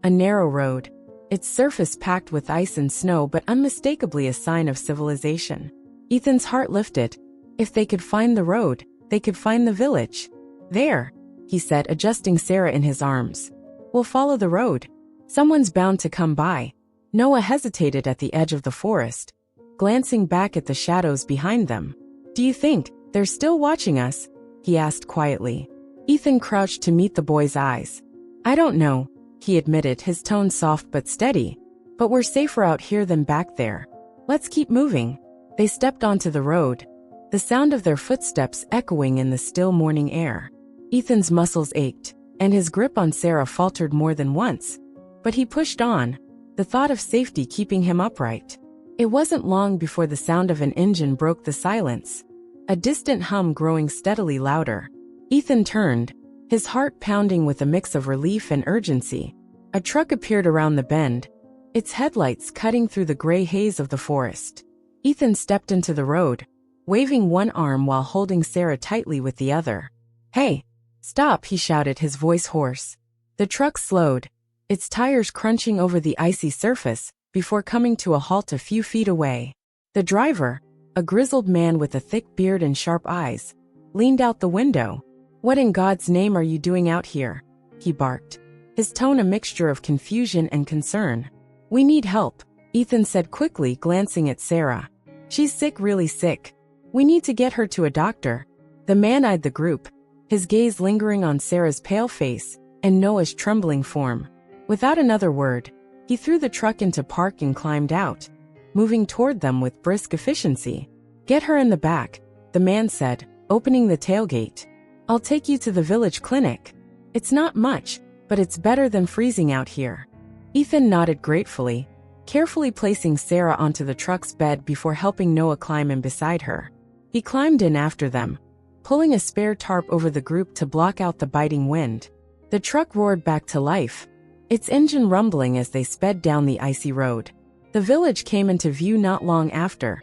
Speaker 1: A narrow road, its surface packed with ice and snow but unmistakably a sign of civilization. Ethan's heart lifted. If they could find the road, they could find the village. "There," he said, adjusting Sarah in his arms. "We'll follow the road. Someone's bound to come by." Noah hesitated at the edge of the forest, glancing back at the shadows behind them. "Do you think they're still watching us?" he asked quietly. Ethan crouched to meet the boy's eyes. "I don't know," he admitted, his tone soft but steady. "But we're safer out here than back there. Let's keep moving." They stepped onto the road, the sound of their footsteps echoing in the still morning air. Ethan's muscles ached, and his grip on Sarah faltered more than once. But he pushed on, the thought of safety keeping him upright. It wasn't long before the sound of an engine broke the silence, a distant hum growing steadily louder. Ethan turned, his heart pounding with a mix of relief and urgency. A truck appeared around the bend, its headlights cutting through the gray haze of the forest. Ethan stepped into the road, waving one arm while holding Sarah tightly with the other. "Hey, stop," he shouted, his voice hoarse. The truck slowed, its tires crunching over the icy surface, before coming to a halt a few feet away. The driver, a grizzled man with a thick beard and sharp eyes, leaned out the window. "What in God's name are you doing out here?" he barked, his tone a mixture of confusion and concern. "We need help," Ethan said quickly, glancing at Sarah. "She's sick, really sick. We need to get her to a doctor." The man eyed the group, his gaze lingering on Sarah's pale face and Noah's trembling form. Without another word, he threw the truck into park and climbed out, moving toward them with brisk efficiency. "Get her in the back," the man said, opening the tailgate. "I'll take you to the village clinic. It's not much, but it's better than freezing out here." Ethan nodded gratefully, carefully placing Sarah onto the truck's bed before helping Noah climb in beside her. He climbed in after them, pulling a spare tarp over the group to block out the biting wind. The truck roared back to life, its engine rumbling as they sped down the icy road. The village came into view not long after,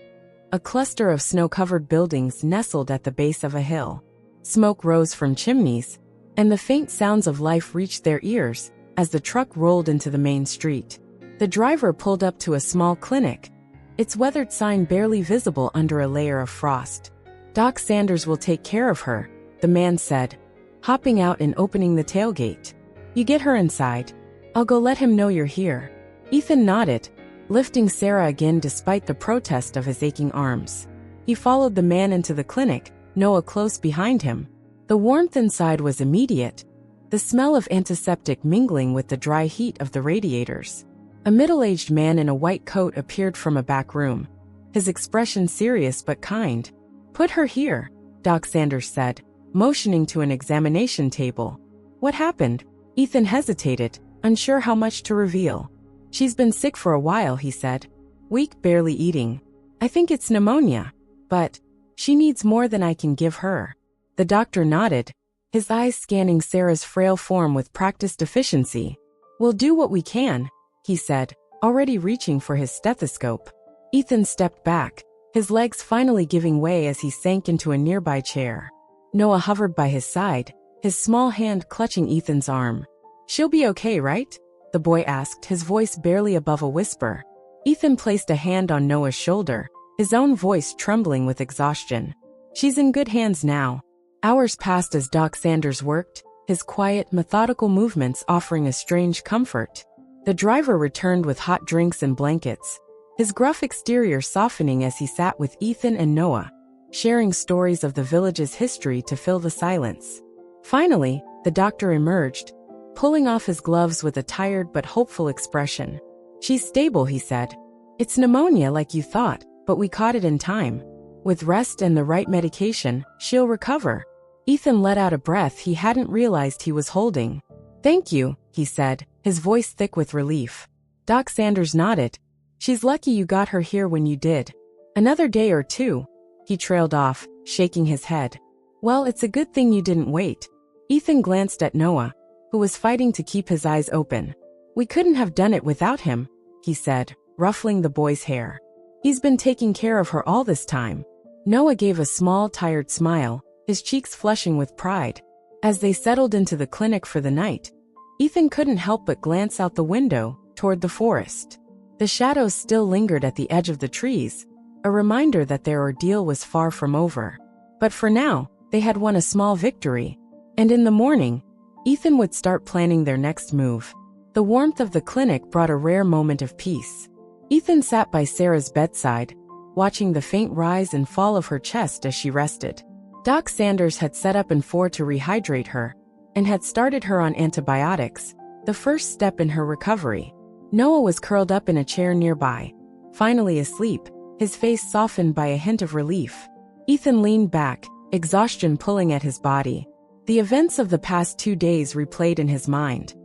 Speaker 1: a cluster of snow-covered buildings nestled at the base of a hill. Smoke rose from chimneys, and the faint sounds of life reached their ears as the truck rolled into the main street. The driver pulled up to a small clinic, its weathered sign barely visible under a layer of frost. "Doc Sanders will take care of her," the man said, hopping out and opening the tailgate. "You get her inside. I'll go let him know you're here." Ethan nodded, lifting Sarah again despite the protest of his aching arms. He followed the man into the clinic, Noah close behind him. The warmth inside was immediate, the smell of antiseptic mingling with the dry heat of the radiators. A middle-aged man in a white coat appeared from a back room, his expression serious but kind. "Put her here," Doc Sanders said, motioning to an examination table. "What happened?" Ethan hesitated, unsure how much to reveal. "She's been sick for a while," he said. "Weak, barely eating. I think it's pneumonia. But she needs more than I can give her." The doctor nodded, his eyes scanning Sarah's frail form with practiced efficiency. "We'll do what we can," he said, already reaching for his stethoscope. Ethan stepped back, his legs finally giving way as he sank into a nearby chair. Noah hovered by his side, his small hand clutching Ethan's arm. "She'll be okay, right?" the boy asked, his voice barely above a whisper. Ethan placed a hand on Noah's shoulder, his own voice trembling with exhaustion. "She's in good hands now." Hours passed as Doc Sanders worked, his quiet, methodical movements offering a strange comfort. The driver returned with hot drinks and blankets, his gruff exterior softening as he sat with Ethan and Noah, sharing stories of the village's history to fill the silence. Finally, the doctor emerged, pulling off his gloves with a tired but hopeful expression. "She's stable," he said. "It's pneumonia like you thought, but we caught it in time. With rest and the right medication, she'll recover." Ethan let out a breath he hadn't realized he was holding. "Thank you," he said, his voice thick with relief. Doc Sanders nodded. "She's lucky you got her here when you did. Another day or two." He trailed off, shaking his head. "Well, it's a good thing you didn't wait." Ethan glanced at Noah, who was fighting to keep his eyes open. "We couldn't have done it without him," he said, ruffling the boy's hair. "He's been taking care of her all this time." Noah gave a small, tired smile, his cheeks flushing with pride. As they settled into the clinic for the night, Ethan couldn't help but glance out the window, toward the forest. The shadows still lingered at the edge of the trees, a reminder that their ordeal was far from over. But for now, they had won a small victory. And in the morning, Ethan would start planning their next move. The warmth of the clinic brought a rare moment of peace. Ethan sat by Sarah's bedside, watching the faint rise and fall of her chest as she rested. Doc Sanders had set up an IV to rehydrate her, and had started her on antibiotics, the first step in her recovery. Noah was curled up in a chair nearby, finally asleep, his face softened by a hint of relief. Ethan leaned back, exhaustion pulling at his body. The events of the past 2 days replayed in his mind.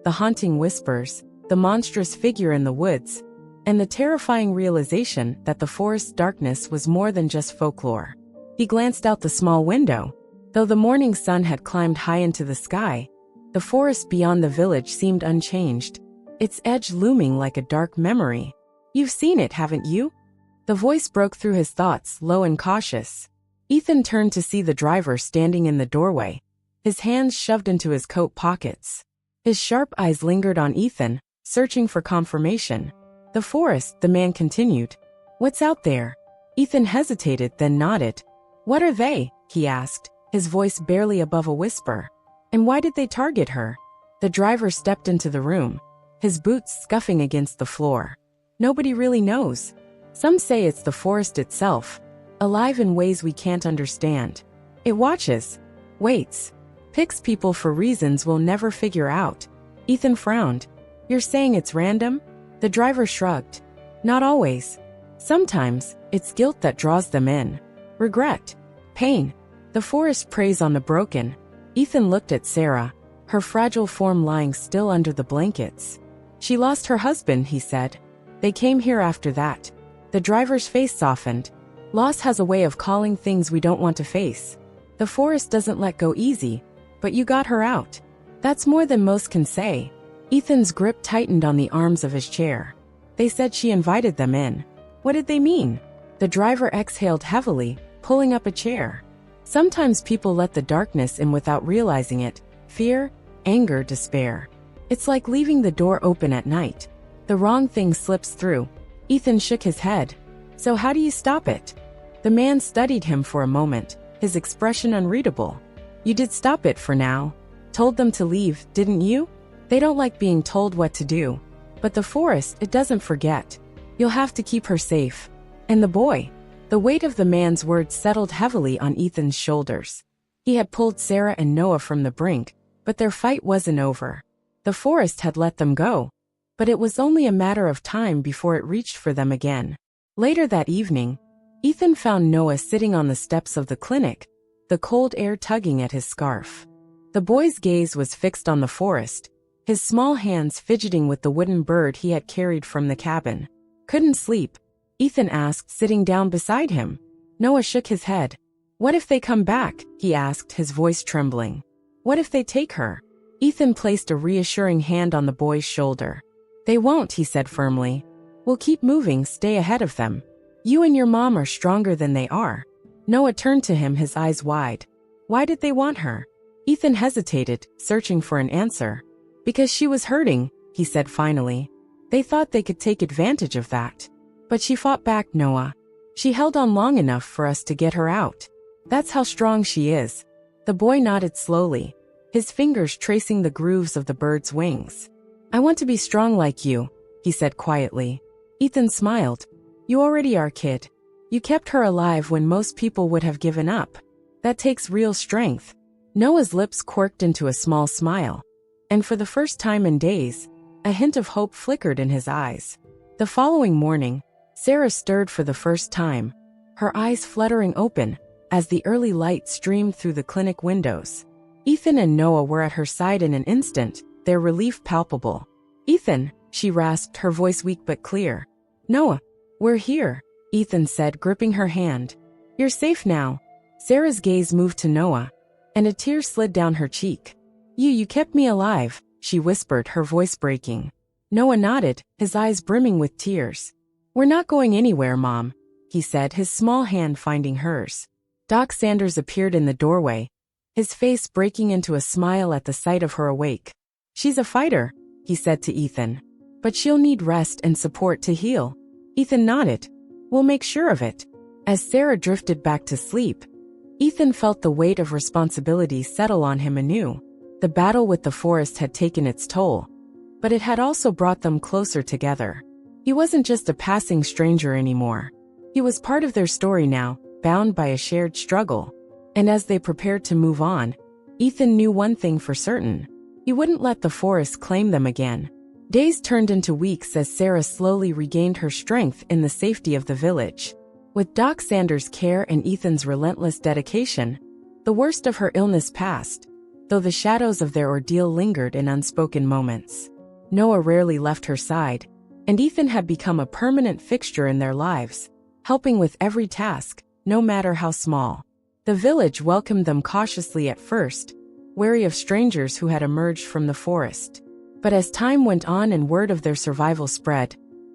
Speaker 1: The haunting whispers, the monstrous figure in the woods, and the terrifying realization that the forest's darkness was more than just folklore. He glanced out the small window. Though the morning sun had climbed high into the sky, the forest beyond the village seemed unchanged, its edge looming like a dark memory. "You've seen it, haven't you?" The voice broke through his thoughts, low and cautious. Ethan turned to see the driver standing in the doorway, his hands shoved into his coat pockets. His sharp eyes lingered on Ethan, searching for confirmation. "The forest," the man continued. "What's out there?" Ethan hesitated, then nodded. "What are they?" he asked, his voice barely above a whisper. "And why did they target her?" The driver stepped into the room, his boots scuffing against the floor. "Nobody really knows. Some say it's the forest itself, alive in ways we can't understand. It watches, waits, picks people for reasons we'll never figure out." Ethan frowned. "You're saying it's random?" The driver shrugged. "Not always. Sometimes, it's guilt that draws them in. Regret. Pain. The forest preys on the broken." Ethan looked at Sarah, her fragile form lying still under the blankets. "She lost her husband," he said. "They came here after that." The driver's face softened. "Loss has a way of calling things we don't want to face. The forest doesn't let go easy, but you got her out. That's more than most can say." Ethan's grip tightened on the arms of his chair. "They said she invited them in." "What did they mean?" The driver exhaled heavily, pulling up a chair. "Sometimes people let the darkness in without realizing it. Fear, anger, despair. It's like leaving the door open at night. The wrong thing slips through." Ethan shook his head. "So how do you stop it?" The man studied him for a moment, his expression unreadable. "You did stop it for now. Told them to leave, didn't you? They don't like being told what to do. But the forest, it doesn't forget. You'll have to keep her safe. And the boy." The weight of the man's words settled heavily on Ethan's shoulders. He had pulled Sarah and Noah from the brink, but their fight wasn't over. The forest had let them go, but it was only a matter of time before it reached for them again. Later that evening, Ethan found Noah sitting on the steps of the clinic, the cold air tugging at his scarf. The boy's gaze was fixed on the forest, his small hands fidgeting with the wooden bird he had carried from the cabin. "Couldn't sleep?" Ethan asked, sitting down beside him. Noah shook his head. "What if they come back?" he asked, his voice trembling. "What if they take her?" Ethan placed a reassuring hand on the boy's shoulder. "They won't," he said firmly. "We'll keep moving, stay ahead of them. You and your mom are stronger than they are." Noah turned to him, his eyes wide. "Why did they want her?" Ethan hesitated, searching for an answer. "Because she was hurting," he said finally. "They thought they could take advantage of that. But she fought back, Noah. She held on long enough for us to get her out. That's how strong she is." The boy nodded slowly. his fingers tracing the grooves of the bird's wings. "I want to be strong like you," he said quietly. Ethan smiled. "You already are, kid. You kept her alive when most people would have given up. That takes real strength." Noah's lips quirked into a small smile. And for the first time in days, a hint of hope flickered in his eyes. The following morning, Sarah stirred for the first time, her eyes fluttering open as the early light streamed through the clinic windows. Ethan and Noah were at her side in an instant, their relief palpable. "Ethan," she rasped, her voice weak but clear. "Noah, we're here," Ethan said, gripping her hand. "You're safe now." Sarah's gaze moved to Noah, and a tear slid down her cheek. You kept me alive," she whispered, her voice breaking. Noah nodded, his eyes brimming with tears. "We're not going anywhere, Mom," he said, his small hand finding hers. Doc Sanders appeared in the doorway, his face breaking into a smile at the sight of her awake. "She's a fighter," he said to Ethan. "But she'll need rest and support to heal." Ethan nodded. "We'll make sure of it." As Sarah drifted back to sleep, Ethan felt the weight of responsibility settle on him anew. The battle with the forest had taken its toll, but it had also brought them closer together. He wasn't just a passing stranger anymore. He was part of their story now, bound by a shared struggle. And as they prepared to move on, Ethan knew one thing for certain. He wouldn't let the forest claim them again. Days turned into weeks as Sarah slowly regained her strength in the safety of the village. With Doc Sanders' care and Ethan's relentless dedication, the worst of her illness passed, though the shadows of their ordeal lingered in unspoken moments. Noah rarely left her side, and Ethan had become a permanent fixture in their lives, helping with every task, no matter how small. The village welcomed them cautiously at first, wary of strangers who had emerged from the forest. But as time went on and word of their survival spread,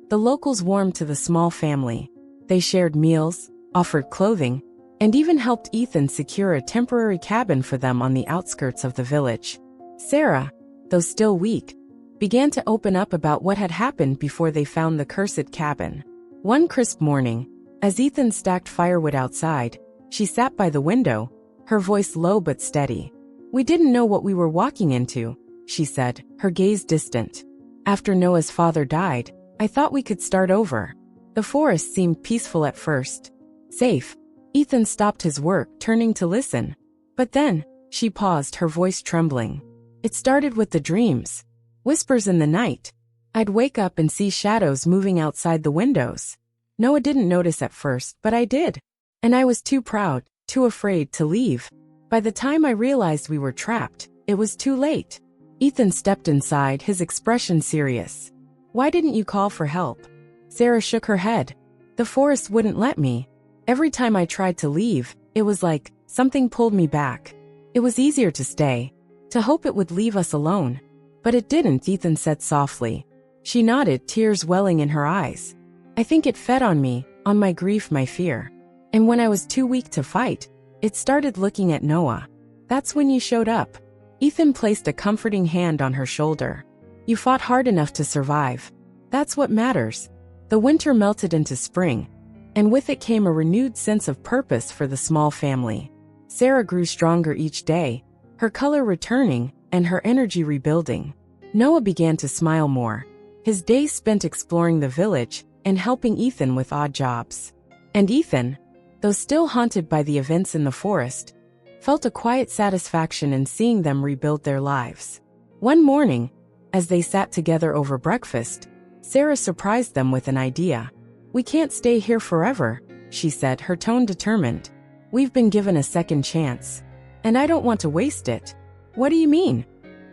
Speaker 1: the locals warmed to the small family. They shared meals, offered clothing, and even helped Ethan secure a temporary cabin for them on the outskirts of the village. Sarah, though still weak, began to open up about what had happened before they found the cursed cabin. One crisp morning, as Ethan stacked firewood outside, she sat by the window, her voice low but steady. "We didn't know what we were walking into," she said, her gaze distant. "After Noah's father died, I thought we could start over. The forest seemed peaceful at first. Safe." Ethan stopped his work, turning to listen. "But then," she paused, her voice trembling. "It started with the dreams. Whispers in the night. I'd wake up and see shadows moving outside the windows. Noah didn't notice at first, but I did. And I was too proud, too afraid to leave. By the time I realized we were trapped, it was too late." Ethan stepped inside, his expression serious. "Why didn't you call for help?" Sarah shook her head. "The forest wouldn't let me. Every time I tried to leave, it was like something pulled me back. It was easier to stay, to hope it would leave us alone. But it didn't," Ethan said softly. She nodded, tears welling in her eyes. "I think it fed on me, on my grief, my fear. And when I was too weak to fight, it started looking at Noah. That's when you showed up." Ethan placed a comforting hand on her shoulder. "You fought hard enough to survive. That's what matters." The winter melted into spring, and with it came a renewed sense of purpose for the small family. Sarah grew stronger each day, her color returning and her energy rebuilding. Noah began to smile more, his days spent exploring the village and helping Ethan with odd jobs. And Ethan, though still haunted by the events in the forest, felt a quiet satisfaction in seeing them rebuild their lives. One morning, as they sat together over breakfast, Sarah surprised them with an idea. "We can't stay here forever," she said, her tone determined. "We've been given a second chance, and I don't want to waste it." "What do you mean?"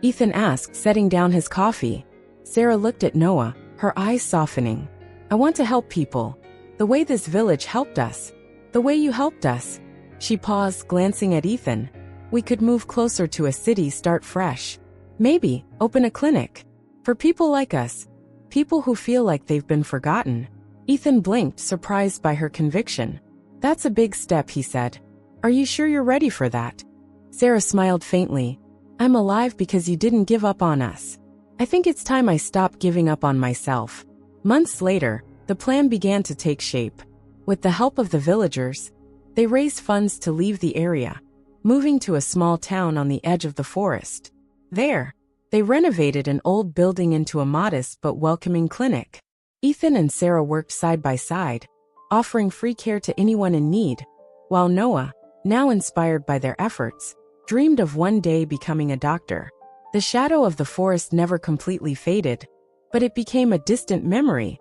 Speaker 1: Ethan asked, setting down his coffee. Sarah looked at Noah, her eyes softening. "I want to help people, the way this village helped us, the way you helped us." She paused, glancing at Ethan. "We could move closer to a city, start fresh. Maybe open a clinic. For people like us. People who feel like they've been forgotten." Ethan blinked, surprised by her conviction. "That's a big step," he said. "Are you sure you're ready for that?" Sarah smiled faintly. "I'm alive because you didn't give up on us. I think it's time I stopped giving up on myself." Months later, the plan began to take shape. With the help of the villagers, they raised funds to leave the area. moving to a small town on the edge of the forest. There, they renovated an old building into a modest but welcoming clinic. Ethan and Sarah worked side by side, offering free care to anyone in need, while Noah, now inspired by their efforts, dreamed of one day becoming a doctor. The shadow of the forest never completely faded, but it became a distant memory,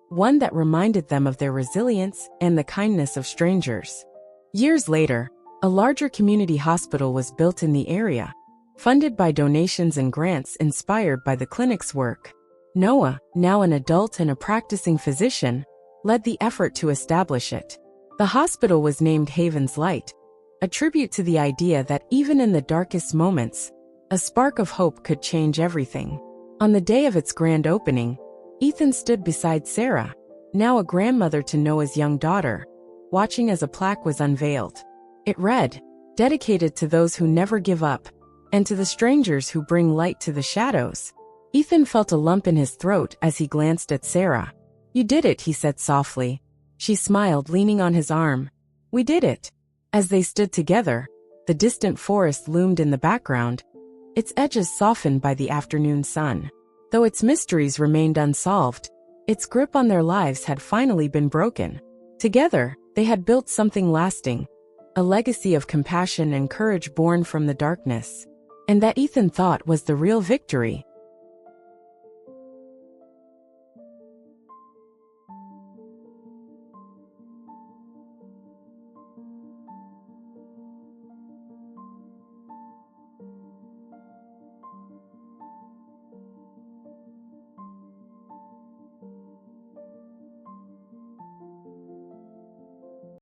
Speaker 1: one that reminded them of their resilience and the kindness of strangers. Years later, a larger community hospital was built in the area, funded by donations and grants inspired by the clinic's work. Noah, now an adult and a practicing physician, led the effort to establish it. The hospital was named Haven's Light, a tribute to the idea that even in the darkest moments, a spark of hope could change everything. On the day of its grand opening, Ethan stood beside Sarah, now a grandmother to Noah's young daughter, watching as a plaque was unveiled. It read, "Dedicated to those who never give up, and to the strangers who bring light to the shadows." Ethan felt a lump in his throat as he glanced at Sarah. "You did it," he said softly. She smiled, leaning on his arm. "We did it." As they stood together, the distant forest loomed in the background, its edges softened by the afternoon sun. Though its mysteries remained unsolved, its grip on their lives had finally been broken. Together, they had built something lasting, a legacy of compassion and courage born from the darkness. And that, Ethan thought, was the real victory.